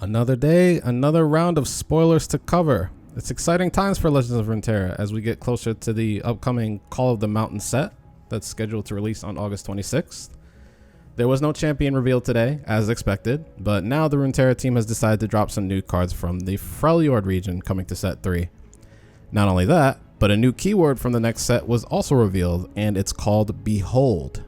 Another day, another round of spoilers to cover. It's exciting times for Legends of Runeterra as we get closer to the upcoming Call of the Mountain set that's scheduled to release on August 26th. There was no champion revealed today, as expected, but now the Runeterra team has decided to drop some new cards from the Freljord region coming to set 3. Not only that, but a new keyword from the next set was also revealed, and it's called Behold.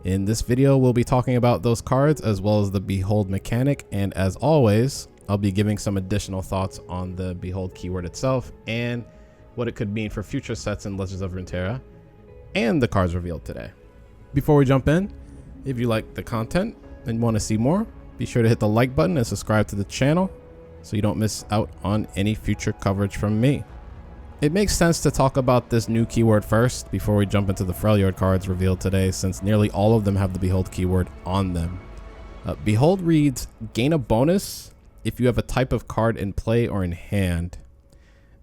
In this video, we'll be talking about those cards as well as the Behold mechanic, and as always, I'll be giving some additional thoughts on the Behold keyword itself and what it could mean for future sets in Legends of Runeterra and the cards revealed today. Before we jump in, if you like the content and want to see more, be sure to hit the like button and subscribe to the channel so you don't miss out on any future coverage from me. It makes sense to talk about this new keyword first before we jump into the Freljord cards revealed today, since nearly all of them have the Behold keyword on them. Behold reads, gain a bonus if you have a type of card in play or in hand.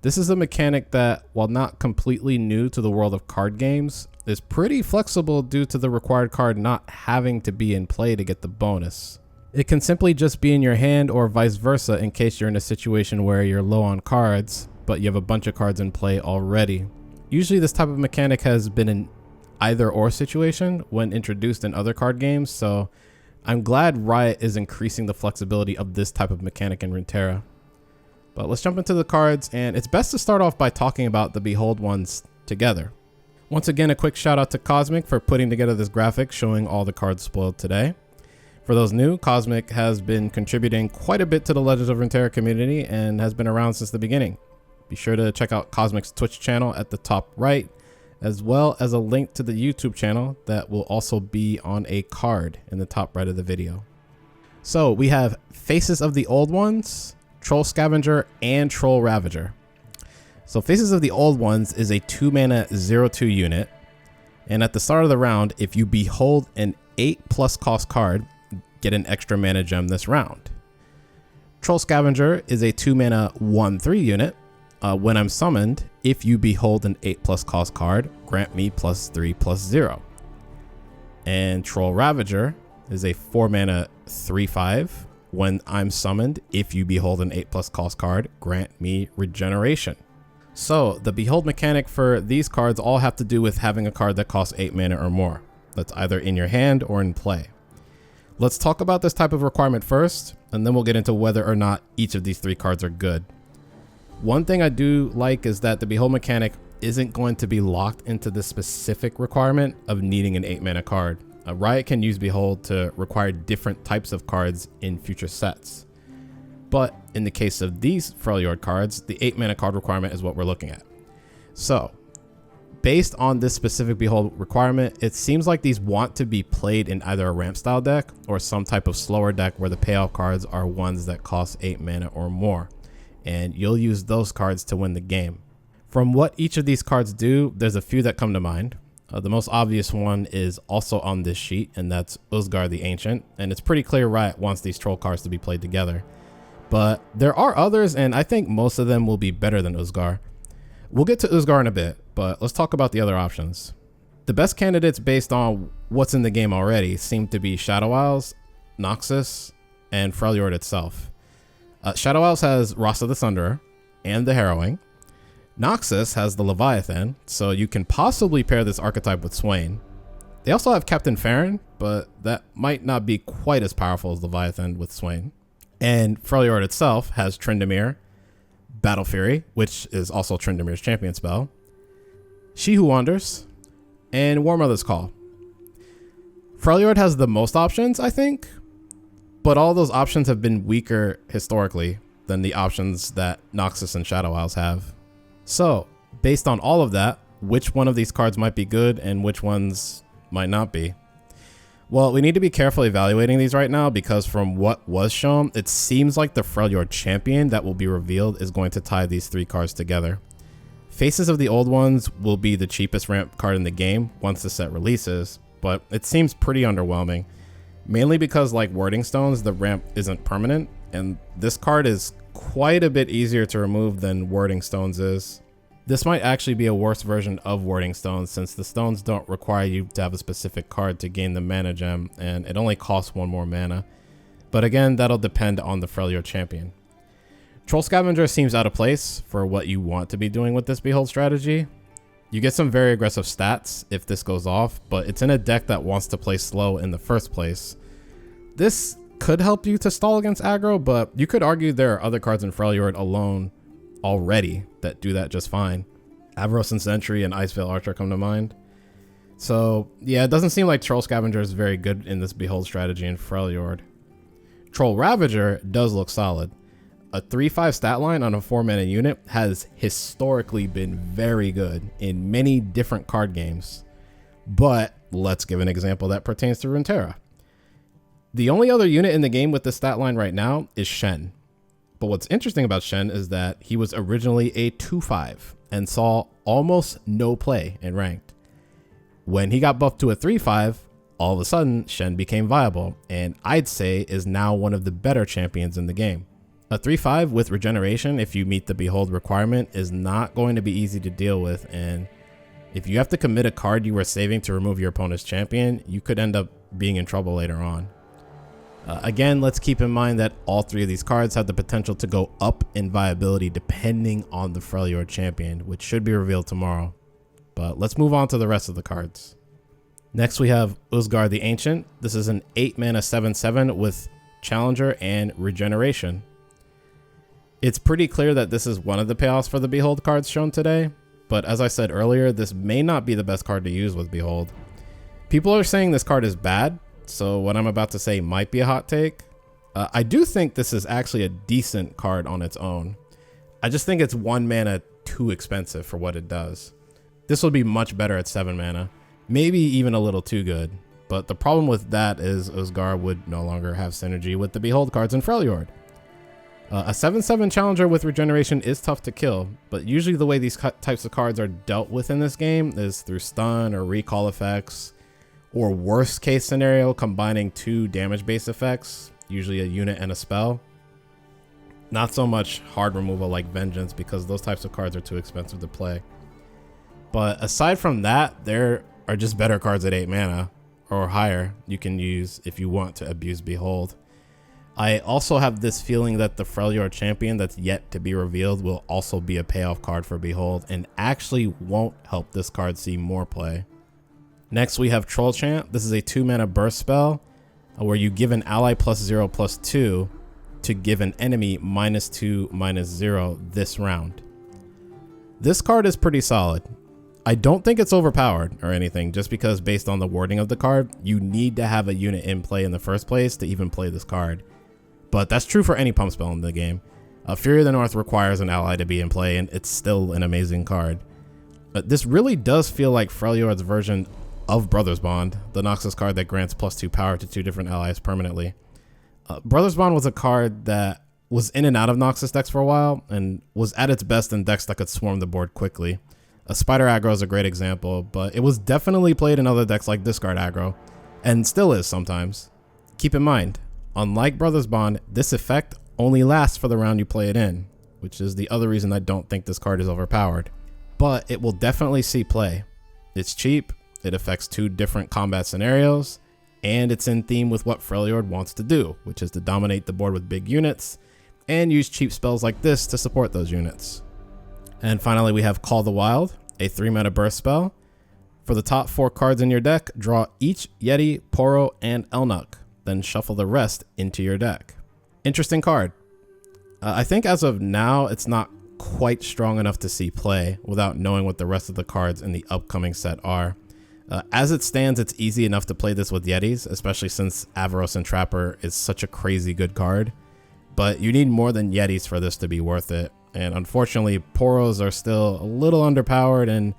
This is a mechanic that, while not completely new to the world of card games, is pretty flexible due to the required card not having to be in play to get the bonus. It can simply just be in your hand or vice versa in case you're in a situation where you're low on cards, but you have a bunch of cards in play already. Usually this type of mechanic has been an either or situation when introduced in other card games, so I'm glad Riot is increasing the flexibility of this type of mechanic in Runeterra. But let's jump into the cards, and it's best to start off by talking about the Behold ones together. Once again, a quick shout out to Cosmic for putting together this graphic showing all the cards spoiled today. For those new, Cosmic has been contributing quite a bit to the Legends of Runeterra community and has been around since the beginning. Be sure to check out Cosmic's Twitch channel at the top right, as well as a link to the YouTube channel that will also be on a card in the top right of the video. So we have Faces of the Old Ones, Troll Scavenger, and Troll Ravager. So Faces of the Old Ones is a 2-mana 0/2 unit, and at the start of the round, if you behold an 8+ cost card, get an extra mana gem this round. Troll Scavenger is a 2-mana 1/3 unit. When I'm summoned, if you behold an 8+ cost card, grant me +3/+0. And Troll Ravager is a 4-mana 3/5. When I'm summoned, if you behold an 8+ cost card, grant me regeneration. So the Behold mechanic for these cards all have to do with having a card that costs 8 mana or more. That's either in your hand or in play. Let's talk about this type of requirement first, and then we'll get into whether or not each of these 3 cards are good. One thing I do like is that the Behold mechanic isn't going to be locked into the specific requirement of needing an 8 mana card. Riot can use Behold to require different types of cards in future sets. But in the case of these Freljord cards, the 8 mana card requirement is what we're looking at. So, based on this specific Behold requirement, it seems like these want to be played in either a ramp style deck or some type of slower deck where the payoff cards are ones that cost 8 mana or more, and you'll use those cards to win the game. From what each of these cards do, there's a few that come to mind. The most obvious one is also on this sheet, and that's Usgard the Ancient, and it's pretty clear Riot wants these troll cards to be played together. But there are others, and I think most of them will be better than Usgard. We'll get to Usgard in a bit, but let's talk about the other options. The best candidates based on what's in the game already seem to be Shadow Isles, Noxus, and Freljord itself. Shadow Isles has Rasa the Sunderer and the Harrowing. Noxus has the Leviathan, so you can possibly pair this archetype with Swain. They also have Captain Farron, but that might not be quite as powerful as Leviathan with Swain. And Freljord itself has Tryndamere, Battle Fury, which is also Tryndamere's champion spell, She Who Wanders, and War Mother's Call. Freljord has the most options, I think, but all those options have been weaker historically than the options that Noxus and Shadow Isles have. So, based on all of that, which one of these cards might be good and which ones might not be? Well, we need to be carefully evaluating these right now because from what was shown, it seems like the Freljord champion that will be revealed is going to tie these 3 cards together. Faces of the Old Ones will be the cheapest ramp card in the game once the set releases, but it seems pretty underwhelming. Mainly because, like Wording Stones, the ramp isn't permanent, and this card is quite a bit easier to remove than Wording Stones is. This might actually be a worse version of Wording Stones, since the stones don't require you to have a specific card to gain the mana gem, and it only costs 1 more mana. But again, that'll depend on the Freljord champion. Troll Scavenger seems out of place for what you want to be doing with this Behold strategy. You get some very aggressive stats if this goes off, but it's in a deck that wants to play slow in the first place. This could help you to stall against aggro, but you could argue there are other cards in Freljord alone already that do that just fine. Avros and Sentry and Iceveil Archer come to mind. So yeah, it doesn't seem like Troll Scavenger is very good in this Behold strategy in Freljord. Troll Ravager does look solid. A 3/5 stat line on a 4-mana unit has historically been very good in many different card games. But let's give an example that pertains to Runeterra. The only other unit in the game with this stat line right now is Shen. But what's interesting about Shen is that he was originally a 2/5 and saw almost no play in ranked. When he got buffed to a 3/5, all of a sudden Shen became viable, and I'd say is now one of the better champions in the game. A 3/5 with regeneration, if you meet the Behold requirement, is not going to be easy to deal with, and if you have to commit a card you were saving to remove your opponent's champion, you could end up being in trouble later on. Again, let's keep in mind that all three of these cards have the potential to go up in viability depending on the Freljord champion, which should be revealed tomorrow. But let's move on to the rest of the cards. Next we have Usgard the Ancient. This is an 8-mana 7/7 with Challenger and Regeneration. It's pretty clear that this is one of the payoffs for the Behold cards shown today, but as I said earlier, this may not be the best card to use with Behold. People are saying this card is bad, so what I'm about to say might be a hot take. I do think this is actually a decent card on its own. I just think it's 1 mana too expensive for what it does. This would be much better at 7 mana, maybe even a little too good. But the problem with that is Usgard would no longer have synergy with the Behold cards in Freljord. A 7/7 Challenger with Regeneration is tough to kill, but usually the way these types of cards are dealt with in this game is through stun or recall effects, or worst case scenario, combining 2 damage based effects, usually a unit and a spell. Not so much hard removal like Vengeance, because those types of cards are too expensive to play. But aside from that, there are just better cards at 8 mana or higher you can use if you want to abuse Behold. I also have this feeling that the Freljord champion that's yet to be revealed will also be a payoff card for Behold and actually won't help this card see more play. Next we have Troll Chant. This is a 2-mana burst spell where you give an ally +0/+2 to give an enemy -2/-0 this round. This card is pretty solid. I don't think it's overpowered or anything, just because based on the wording of the card, you need to have a unit in play in the first place to even play this card. But that's true for any pump spell in the game. Fury of the North requires an ally to be in play, and it's still an amazing card. But this really does feel like Freljord's version of Brothers Bond, the Noxus card that grants +2 power to 2 different allies permanently. Brothers Bond was a card that was in and out of Noxus decks for a while, and was at its best in decks that could swarm the board quickly. Spider aggro is a great example, but it was definitely played in other decks like Discard aggro, and still is sometimes. Keep in mind, unlike Brothers Bond, this effect only lasts for the round you play it in, which is the other reason I don't think this card is overpowered. But it will definitely see play. It's cheap, it affects 2 different combat scenarios, and it's in theme with what Freljord wants to do, which is to dominate the board with big units, and use cheap spells like this to support those units. And finally we have Call the Wild, a 3-mana burst spell. For the top 4 cards in your deck, draw each Yeti, Poro, and Elnuk, then shuffle the rest into your deck. Interesting card. I think as of now, it's not quite strong enough to see play without knowing what the rest of the cards in the upcoming set are. As it stands, it's easy enough to play this with Yetis, especially since Avros and Trapper is such a crazy good card. But you need more than Yetis for this to be worth it. And unfortunately, Poros are still a little underpowered, and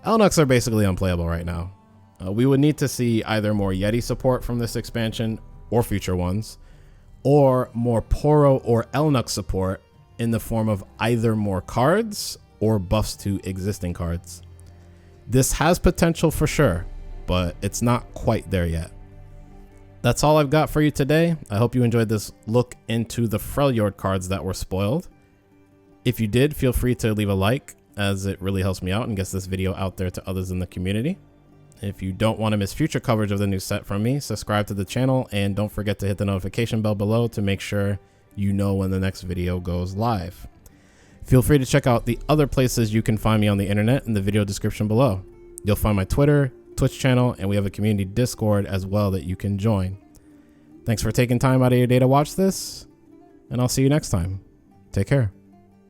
Elnuks are basically unplayable right now. We would need to see either more Yeti support from this expansion or future ones, or more Poro or Elnuk support in the form of either more cards or buffs to existing cards. This has potential for sure, but it's not quite there yet. That's all I've got for you today. I hope you enjoyed this look into the Freljord cards that were spoiled. If you did, feel free to leave a like, as it really helps me out and gets this video out there to others in the community. If you don't want to miss future coverage of the new set from me, subscribe to the channel and don't forget to hit the notification bell below to make sure you know when the next video goes live. Feel free to check out the other places you can find me on the internet in the video description below. You'll find my Twitter, Twitch channel, and we have a community Discord as well that you can join. Thanks for taking time out of your day to watch this, and I'll see you next time. Take care.